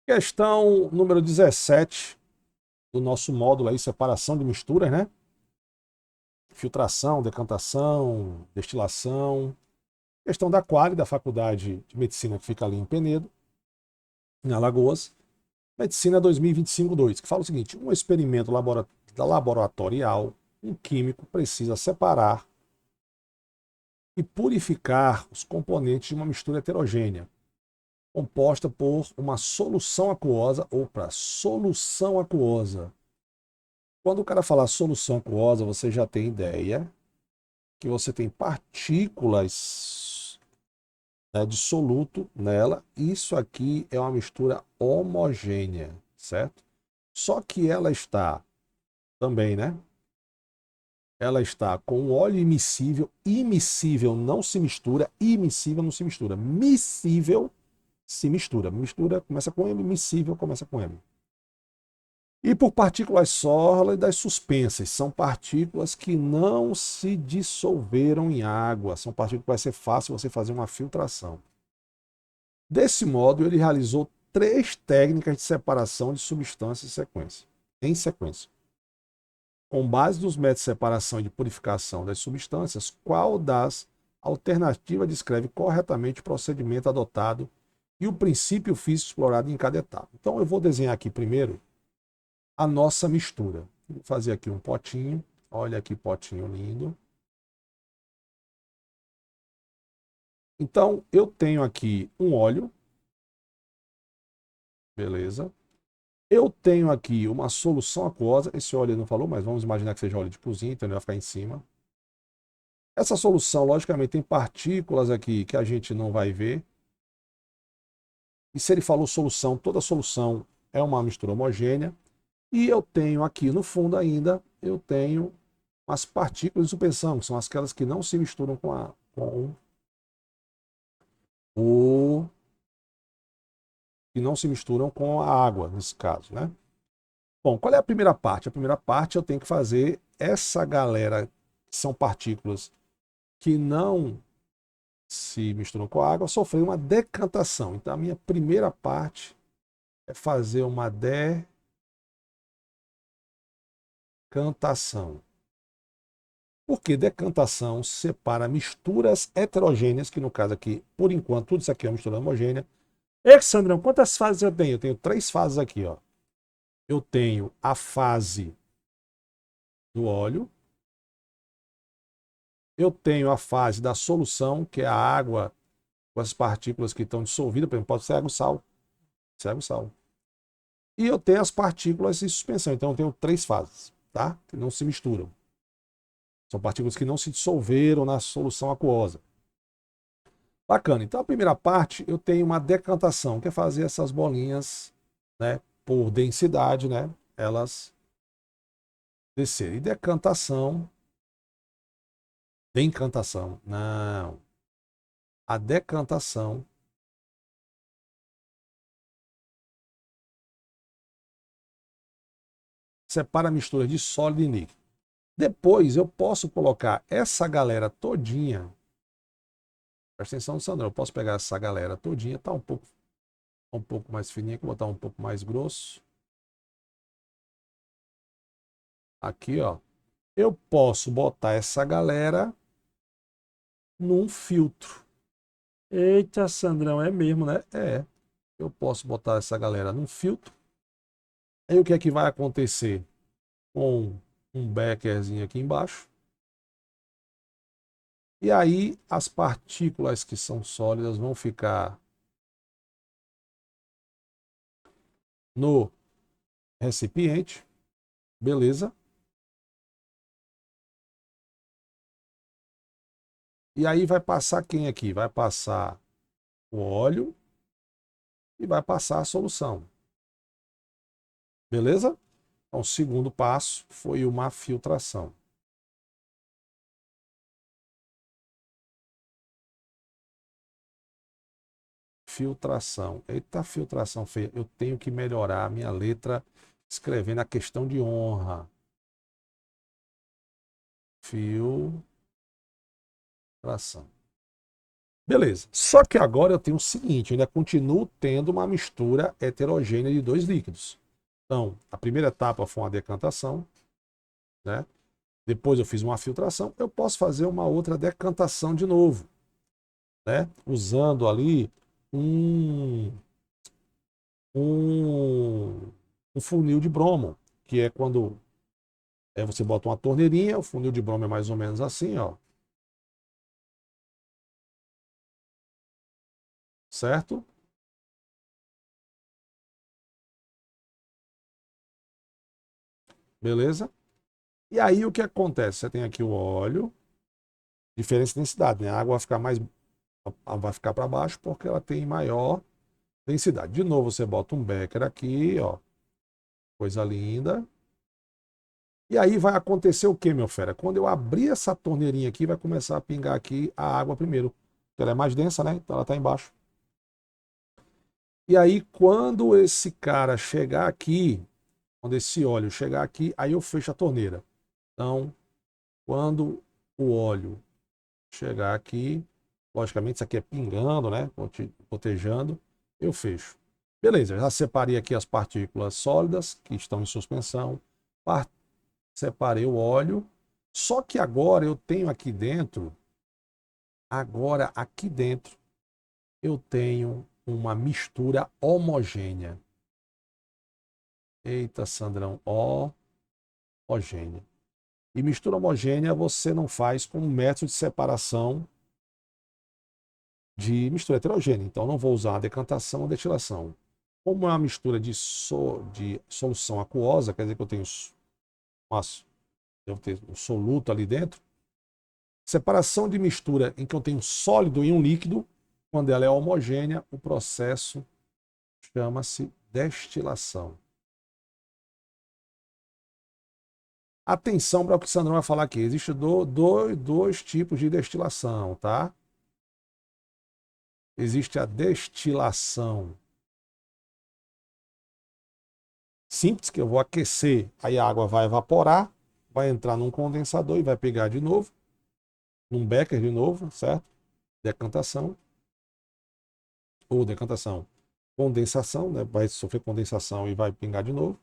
Questão número 17 do nosso módulo aí, separação de misturas, né? Filtração, decantação, destilação. Questão da Quali, da Faculdade de Medicina que fica ali em Penedo, em Alagoas. Medicina 2025-2, que fala o seguinte: um experimento laboratorial, um químico precisa separar e purificar os componentes de uma mistura heterogênea, composta por uma solução aquosa ou para solução aquosa. Quando o cara fala solução aquosa, você já tem ideia que você tem partículas, né, de soluto nela. Isso aqui é uma mistura homogênea, certo? Só que ela está também, né? Ela está com óleo immiscível. Immiscível não se mistura, immiscível não se mistura. Miscível se mistura. Mistura começa com M, miscível começa com M. E por partículas sólidas suspensas, são partículas que não se dissolveram em água, são partículas que vai ser fácil você fazer uma filtração. Desse modo, ele realizou 3 técnicas de separação de substâncias em sequência. Com base nos métodos de separação e de purificação das substâncias, qual das alternativas descreve corretamente o procedimento adotado e o princípio físico explorado em cada etapa? Então, eu vou desenhar aqui primeiro a nossa mistura. Vou fazer aqui um potinho. Olha que potinho lindo. Então, eu tenho aqui um óleo. Beleza. Eu tenho aqui uma solução aquosa. Esse óleo não falou, mas vamos imaginar que seja óleo de cozinha, então ele vai ficar em cima. Essa solução, logicamente, tem partículas aqui que a gente não vai ver. E se ele falou solução, toda solução é uma mistura homogênea. E eu tenho aqui no fundo ainda, eu tenho as partículas de suspensão, que são aquelas que não se misturam com o que não se misturam com a água, nesse caso, né? Bom, qual é a primeira parte? A primeira parte eu tenho que fazer essa galera, que são partículas que não se misturam com a água, sofrer uma decantação. Então, a minha primeira parte é fazer uma decantação. Por que decantação separa misturas heterogêneas, que no caso aqui, por enquanto, tudo isso aqui é uma mistura homogênea. Sandrão, quantas fases eu tenho? Eu tenho 3 fases aqui, ó. Eu tenho a fase do óleo, eu tenho a fase da solução, que é a água com as partículas que estão dissolvidas, por exemplo, pode ser água e sal. Isso é água e sal. E eu tenho as partículas em suspensão, então eu tenho 3 fases, tá? Que não se misturam. São partículas que não se dissolveram na solução aquosa. Bacana. Então a primeira parte eu tenho uma decantação, que é fazer essas bolinhas, né, por densidade, né, elas descerem. E decantação, não. A decantação separa a mistura de sólido e líquido. Depois eu posso colocar essa galera todinha. Presta atenção, Sandro. Eu posso pegar essa galera todinha, tá um pouco mais fininha, vou botar um pouco mais grosso. Aqui, ó. Eu posso botar essa galera num filtro. Eita, Sandrão, é mesmo, né? É. Eu posso botar essa galera num filtro. Aí o que é que vai acontecer com um beckerzinho aqui embaixo? E aí as partículas que são sólidas vão ficar no recipiente, beleza? E aí vai passar quem aqui? Vai passar o óleo e vai passar a solução, beleza? Então, o segundo passo foi uma filtração. Filtração. Eita, filtração feia. Eu tenho que melhorar a minha letra escrevendo a questão de honra. Filtração. Beleza. Só que agora eu tenho o seguinte, eu ainda continuo tendo uma mistura heterogênea de dois líquidos. Então, a primeira etapa foi uma decantação, né? Depois eu fiz uma filtração, eu posso fazer uma outra decantação de novo, né? Usando ali um, um, um funil de bromo, que é quando você bota uma torneirinha, o funil de bromo é mais ou menos assim, ó. Certo? Beleza? E aí o que acontece? Você tem aqui o óleo, diferença de densidade, né? A água vai ficar para baixo porque ela tem maior densidade. De novo, você bota um becker aqui, ó. Coisa linda. E aí vai acontecer o que, meu fera? Quando eu abrir essa torneirinha aqui, vai começar a pingar aqui a água primeiro. Porque ela é mais densa, né? Então ela está embaixo. E aí, quando esse cara chegar aqui, quando esse óleo chegar aqui, aí eu fecho a torneira. Então, quando o óleo chegar aqui, logicamente isso aqui é pingando, né? Gotejando, eu fecho. Beleza, já separei aqui as partículas sólidas que estão em suspensão, separei o óleo, só que agora eu tenho aqui dentro, eu tenho uma mistura homogênea. Eita, Sandrão, homogênea. E mistura homogênea você não faz com um método de separação de mistura heterogênea. Então, não vou usar a decantação ou destilação. Como é uma mistura de solução aquosa, quer dizer que eu tenho devo ter um soluto ali dentro. Separação de mistura em que eu tenho um sólido e um líquido, quando ela é homogênea, o processo chama-se destilação. Atenção para o que o Sandrão vai falar aqui. Existem dois tipos de destilação, tá? Existe a destilação simples, que eu vou aquecer, aí a água vai evaporar, vai entrar num condensador e vai pegar de novo, num becker de novo, certo? Decantação, ou decantação, condensação, né? Vai sofrer condensação e vai pingar de novo,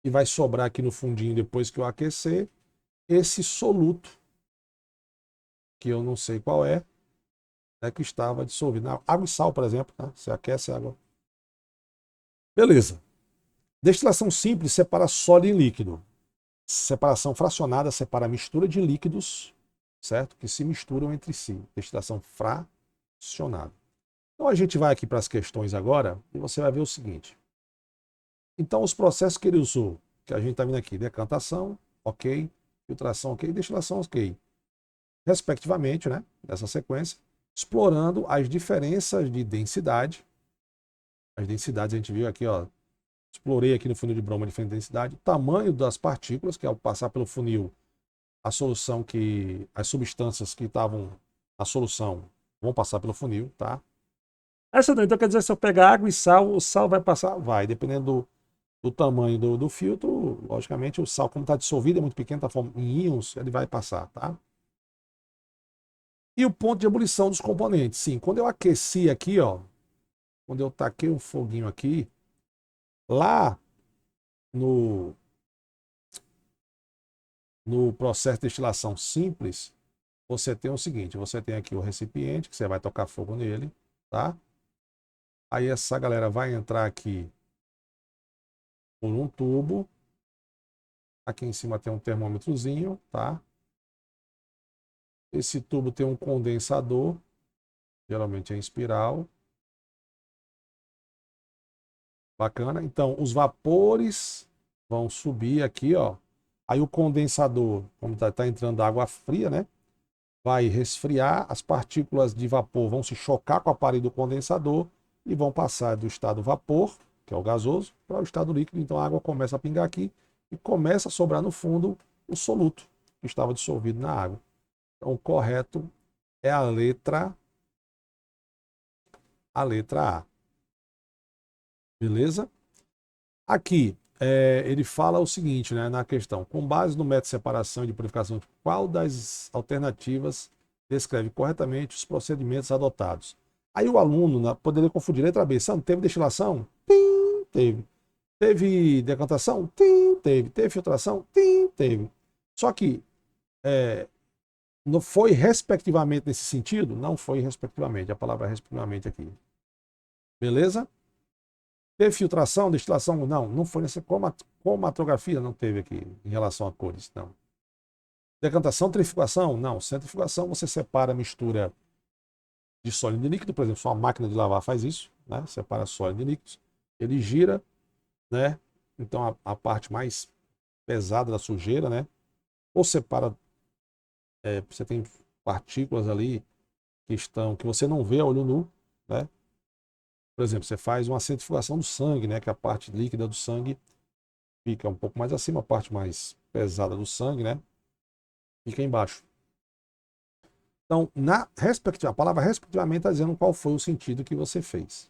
e vai sobrar aqui no fundinho, depois que eu aquecer, esse soluto, que eu não sei qual é, né, que estava dissolvido. Água e sal, por exemplo, né? Você aquece a água. Beleza. Destilação simples separa sólido e líquido. Separação fracionada separa a mistura de líquidos, certo? Que se misturam entre si. Destilação fracionada. Então a gente vai aqui para as questões agora e você vai ver o seguinte. Então os processos que ele usou, que a gente está vendo aqui, decantação, ok, filtração, ok, destilação, ok, respectivamente, né? Nessa sequência, explorando as diferenças de densidade. As densidades a gente viu aqui, ó. Explorei aqui no funil de bromo a diferente densidade, tamanho das partículas, que ao passar pelo funil, as substâncias que estavam na solução vão passar pelo funil, tá? Essa não, então quer dizer, se eu pegar água e sal, o sal vai passar? Vai, dependendo do tamanho do filtro, logicamente o sal, como está dissolvido, é muito pequeno, está em íons, ele vai passar, tá? E o ponto de ebulição dos componentes, sim, quando eu aqueci aqui, ó, quando eu taquei um foguinho aqui, lá no, no processo de destilação simples, você tem o seguinte, você tem aqui o recipiente, que você vai tocar fogo nele, tá? Aí essa galera vai entrar aqui por um tubo. Aqui em cima tem um termômetrozinho, tá? Esse tubo tem um condensador, geralmente é em espiral. Bacana. Então, os vapores vão subir aqui, ó. Aí o condensador, como tá entrando água fria, né? Vai resfriar, as partículas de vapor vão se chocar com a parede do condensador e vão passar do estado vapor, que é o gasoso, para o estado líquido. Então a água começa a pingar aqui e começa a sobrar no fundo o soluto que estava dissolvido na água. Então o correto é a letra A. Beleza? Aqui ele fala o seguinte, né, na questão: com base no método de separação e de purificação, qual das alternativas descreve corretamente os procedimentos adotados. Aí o aluno poderia confundir letra B. Sandro, teve destilação? Tim, teve. Teve decantação? Tim, teve. Teve filtração? Tim, teve. Só que não foi respectivamente nesse sentido? Não foi respectivamente. A palavra respectivamente aqui. Beleza? Teve filtração, destilação? Não, não foi nessa. Cromatografia não teve aqui em relação a cores, não. Decantação, centrifugação? Não. Centrifugação, você separa a mistura de sólido e líquido, por exemplo, sua máquina de lavar faz isso, né? Separa sólido e líquidos, ele gira, né? Então a parte mais pesada da sujeira, né? Ou separa, você tem partículas ali que você não vê a olho nu, né? Por exemplo, você faz uma centrifugação do sangue, né? Que a parte líquida do sangue fica um pouco mais acima, a parte mais pesada do sangue, né? Fica embaixo. Então, a palavra respectivamente está dizendo qual foi o sentido que você fez.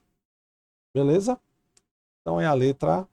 Beleza? Então é a letra